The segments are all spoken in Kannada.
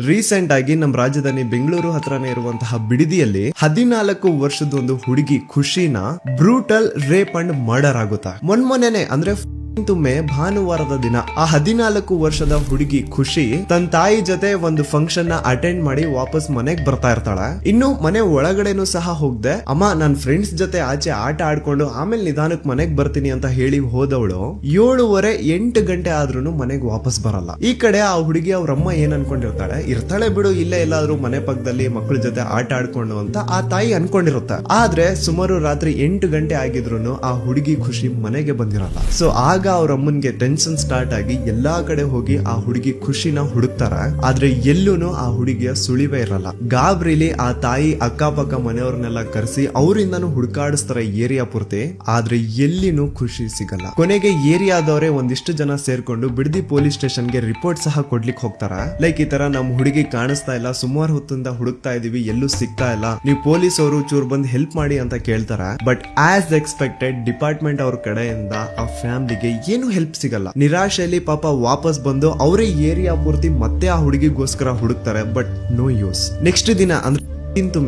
ರೀಸೆಂಟ್ ಆಗಿ ನಮ್ಮ ರಾಜಧಾನಿ ಬೆಂಗಳೂರು ಹತ್ರನೇ ಇರುವಂತಹ ಬಿಡದಿಯಲ್ಲಿ 14 ವರ್ಷದ ಒಂದು ಹುಡುಗಿ ಖುಷಿನ ಬ್ರೂಟಲ್ ರೇಪ್ ಅಂಡ್ ಮರ್ಡರ್ ಆಗುತ್ತಾ. ಮೊನ್ನೆ ಅಂದ್ರೆ ಮೇ ಭಾನುವಾರದ ದಿನ ಆ 14 ವರ್ಷದ ಹುಡುಗಿ ಖುಷಿ ತನ್ನ ತಾಯಿ ಜೊತೆ ಒಂದು ಫಂಕ್ಷನ್ ನ ಅಟೆಂಡ್ ಮಾಡಿ ವಾಪಸ್ ಮನೆಗ್ ಬರ್ತಾ ಇರ್ತಾಳೆ. ಇನ್ನು ಮನೆ ಒಳಗಡೆನೂ ಸಹ ಹೋಗ್ದೆ ಅಮ್ಮ ನನ್ ಫ್ರೆಂಡ್ಸ್ ಜೊತೆ ಆಚೆ ಆಟ ಆಡ್ಕೊಂಡು ಆಮೇಲೆ ನಿಧಾನಕ್ಕೆ ಮನೆಗ್ ಬರ್ತೀನಿ ಅಂತ ಹೇಳಿ ಹೋದವಳು 7:30-8 ಗಂಟೆ ಆದ್ರೂ ಮನೆಗ್ ವಾಪಸ್ ಬರಲ್ಲ. ಈ ಕಡೆ ಆ ಹುಡುಗಿ ಅವ್ರಮ್ಮ ಏನ್ ಇರ್ತಾಳೆ ಬಿಡು ಇಲ್ಲೇ ಎಲ್ಲಾದ್ರೂ ಮನೆ ಪಕ್ಕದಲ್ಲಿ ಮಕ್ಕಳ ಜೊತೆ ಆಟ ಆಡ್ಕೊಂಡು ಅಂತ ಆ ತಾಯಿ ಅನ್ಕೊಂಡಿರುತ್ತೆ. ಆದ್ರೆ ಸುಮಾರು ರಾತ್ರಿ 8 ಗಂಟೆ ಆಗಿದ್ರು ಆ ಹುಡುಗಿ ಖುಷಿ ಮನೆಗೆ ಬಂದಿರಲ್ಲ. ಸೊ ಆಗ ಅವ್ರ ಅಮ್ಮನ್ಗೆ ಟೆನ್ಷನ್ ಸ್ಟಾರ್ಟ್ ಆಗಿ ಎಲ್ಲಾ ಕಡೆ ಹೋಗಿ ಆ ಹುಡುಗಿ ಖುಷಿನ ಹುಡುಕ್ತಾರ. ಆದ್ರೆ ಎಲ್ಲೂನು ಆ ಹುಡುಗಿಯ ಸುಳಿವೇ ಇರಲ್ಲ. ಗಾಬ್ರಿಲಿ ಆ ತಾಯಿ ಅಕ್ಕಪಕ್ಕ ಮನೆಯವ್ರನ್ನೆಲ್ಲ ಕರೆಸಿ ಅವರಿಂದನೂ ಹುಡುಕಾಡಿಸ್ತಾರೆ ಏರಿಯಾ ಪೂರ್ತಿ. ಆದ್ರೆ ಎಲ್ಲಿನೂ ಖುಷಿ ಸಿಗಲ್ಲ. ಕೊನೆಗೆ ಏರಿಯಾದವರೇ ಒಂದಿಷ್ಟು ಜನ ಸೇರ್ಕೊಂಡು ಬಿಡದಿ ಪೊಲೀಸ್ ಸ್ಟೇಷನ್ಗೆ ರಿಪೋರ್ಟ್ ಸಹ ಕೊಡ್ಲಿಕ್ಕೆ ಹೋಗ್ತಾರ. ಲೈಕ್ ಈ ತರ ನಮ್ ಹುಡುಗಿ ಕಾಣಿಸ್ತಾ ಇಲ್ಲ, ಸುಮಾರು ಹೊತ್ತಿಂದ ಹುಡುಕ್ತಾ ಇದೀವಿ, ಎಲ್ಲೂ ಸಿಗ್ತಾ ಇಲ್ಲ, ನೀವು ಪೊಲೀಸ್ ಅವರು ಚೂರ್ ಬಂದ್ ಹೆಲ್ಪ್ ಮಾಡಿ ಅಂತ ಕೇಳ್ತಾರ. ಬಟ್ ಆಸ್ ಎಕ್ಸ್ಪೆಕ್ಟೆಡ್ ಡಿಪಾರ್ಟ್ಮೆಂಟ್ ಅವ್ರ ಕಡೆಯಿಂದ ಆ ಫ್ಯಾಮಿಲಿಗೆ ಏನು ಹೆಲ್ಪ್ ಸಿಗಲ್ಲ. ನಿರಾಶೆಯಲ್ಲಿ ಪಾಪ ವಾಪಸ್ ಬಂದು ಅವರೇ ಏರಿಯಾ ಪೂರ್ತಿ ಮತ್ತೆ ಆ ಹುಡುಗಿಗೋಸ್ಕರ ಹುಡುಕ್ತಾರೆ. But no use. ನೆಕ್ಸ್ಟ್ ದಿನ ಅಂದ್ರೆ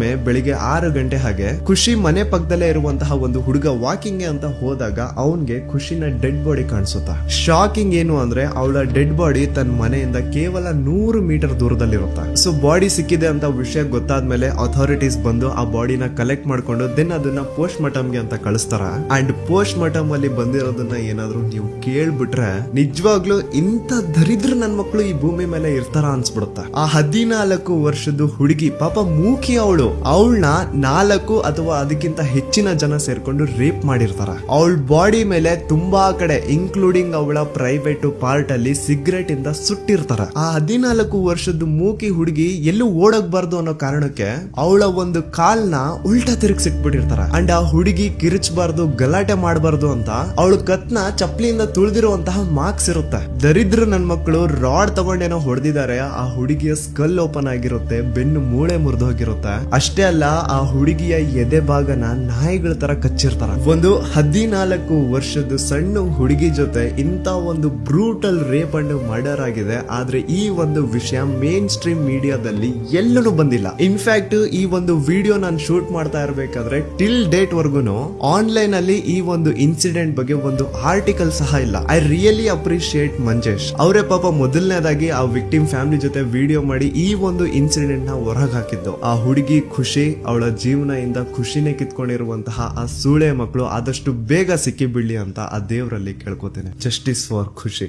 ಮೇ ಬೆಳಿಗ್ಗೆ 6 ಗಂಟೆ ಹಾಗೆ ಖುಷಿ ಮನೆ ಪಕ್ಕದಲ್ಲೇ ಇರುವಂತಹ ಒಂದು ಹುಡುಗ ವಾಕಿಂಗ್ ಅಂತ ಹೋದಾಗ ಅವನ್ಗೆ ಖುಷಿನ ಡೆಡ್ ಬಾಡಿ ಕಾಣಿಸುತ್ತಾ. ಶಾಕಿಂಗ್ ಏನು ಅಂದ್ರೆ ಅವಳ ಡೆಡ್ ಬಾಡಿ ತನ್ನ ಮನೆಯಿಂದ ಕೇವಲ 100 ಮೀಟರ್ ದೂರದಲ್ಲಿರುತ್ತೆ. ಸೊ ಬಾಡಿ ಸಿಕ್ಕಿದೆ ಅಂತ ವಿಷಯ ಗೊತ್ತಾದ್ಮೇಲೆ ಅಥಾರಿಟೀಸ್ ಬಂದು ಆ ಬಾಡಿನ ಕಲೆಕ್ಟ್ ಮಾಡ್ಕೊಂಡು ದೆನ್ ಅದನ್ನ ಪೋಸ್ಟ್ ಮಾರ್ಟಮ್ಗೆ ಅಂತ ಕಳಿಸ್ತಾರ. ಅಂಡ್ ಪೋಸ್ಟ್ ಮಾರ್ಟಮ್ ಅಲ್ಲಿ ಬಂದಿರೋದನ್ನ ಏನಾದ್ರು ನೀವು ಕೇಳ್ಬಿಟ್ರೆ ನಿಜವಾಗ್ಲೂ ಇಂತ ದರಿದ್ರ ನನ್ ಮಕ್ಳು ಈ ಭೂಮಿ ಮೇಲೆ ಇರ್ತಾರ ಅನ್ಸ್ಬಿಡುತ್ತೆ. ಆ 14 ವರ್ಷದ ಹುಡುಗಿ ಪಾಪ ಮೂಕಿ ಅವಳನ್ನ 4 ಅಥವಾ ಅದಕ್ಕಿಂತ ಹೆಚ್ಚಿನ ಜನ ಸೇರ್ಕೊಂಡು ರೇಪ್ ಮಾಡಿರ್ತಾರ. ಅವಳ ಬಾಡಿ ಮೇಲೆ ತುಂಬಾ ಕಡೆ ಇನ್ಕ್ಲೂಡಿಂಗ್ ಅವಳ ಪ್ರೈವೇಟ್ ಪಾರ್ಟ್ ಅಲ್ಲಿ ಸಿಗರೇಟ್ ಇಂದ ಸುಟ್ಟಿರ್ತಾರ. ಆ 14 ವರ್ಷದ ಮೂಕಿ ಹುಡುಗಿ ಎಲ್ಲೂ ಓಡೋಗ್ಬಾರ್ದು ಅನ್ನೋ ಕಾರಣಕ್ಕೆ ಅವಳ ಒಂದು ಕಾಲ್ನ ಉಲ್ಟಾ ತಿರುಗಿಸಿಟ್ಬಿಟ್ಟಿರ್ತಾರ. ಅಂಡ್ ಆ ಹುಡುಗಿ ಕಿರಿಚಬಾರ್ದು, ಗಲಾಟೆ ಮಾಡಬಾರ್ದು ಅಂತ ಅವಳ ಕತ್ನ ಚಪ್ಪಲಿಯಿಂದ ತುಳಿದಿರುವಂತಹ ಮಾರ್ಕ್ಸ್ ಇರುತ್ತೆ. ದರಿದ್ರ ನನ್ ಮಕ್ಕಳು ರಾಡ್ ತಗೊಂಡೇನೋ ಹೊಡೆದಿದ್ದಾರೆ. ಆ ಹುಡುಗಿಯ ಸ್ಕಲ್ ಓಪನ್ ಆಗಿರುತ್ತೆ, ಬೆನ್ನು ಮೂಳೆ ಮುರಿದು ಹೋಗಿರುತ್ತೆ. ಅಷ್ಟೇ ಅಲ್ಲ, ಆ ಹುಡುಗಿಯ ಎದೆ ಭಾಗನ ನಾಯಿಗಳ ತರ ಕಚ್ಚಿರ್ತಾರ. ಒಂದು 14 ವರ್ಷದ ಸಣ್ಣ ಹುಡುಗಿ ಜೊತೆ ಇಂತ ಒಂದು ಬ್ರೂಟಲ್ ರೇಪ್ ಅಂಡ್ ಮರ್ಡರ್ ಆಗಿದೆ. ಆದ್ರೆ ಈ ಒಂದು ವಿಷಯ ಮೇನ್ ಸ್ಟ್ರೀಮ್ ಮೀಡಿಯಾದಲ್ಲಿ ಎಲ್ಲೂ ಬಂದಿಲ್ಲ. ಇನ್ಫ್ಯಾಕ್ಟ್ ಈ ಒಂದು ವಿಡಿಯೋ ನಾನು ಶೂಟ್ ಮಾಡ್ತಾ ಇರ್ಬೇಕಾದ್ರೆ ಟಿಲ್ ಡೇಟ್ ವರ್ಗುನು ಆನ್ಲೈನ್ ಅಲ್ಲಿ ಈ ಒಂದು ಇನ್ಸಿಡೆಂಟ್ ಬಗ್ಗೆ ಒಂದು ಆರ್ಟಿಕಲ್ ಸಹ ಇಲ್ಲ. ಐ ರಿಯಲಿ ಅಪ್ರಿಶಿಯೇಟ್ ಮಂಜೇಶ್ ಅವರೇ ಪಾಪ ಮೊದಲನೇದಾಗಿ ಆ ವಿಕ್ಟಿಮ್ ಫ್ಯಾಮಿಲಿ ಜೊತೆ ವಿಡಿಯೋ ಮಾಡಿ ಈ ಒಂದು ಇನ್ಸಿಡೆಂಟ್ ನ ಹೊರಗೆ ಹಾಕಿದ್ದು. ಆ ಹುಡುಗಿ ಖುಷಿ ಅವಳ ಜೀವನದಿಂದ ಖುಷಿನೇ ಕಿತ್ಕೊಂಡಿರುವಂತಹ ಆ ಸೂಳೆ ಮಕ್ಕಳು ಆದಷ್ಟು ಬೇಗ ಸಿಕ್ಕಿ ಬೀಳಿ ಅಂತ ಆ ದೇವರಲ್ಲಿ ಕೇಳ್ಕೊತೇನೆ. ಜಸ್ಟಿಸ್ ಫಾರ್ ಖುಷಿ.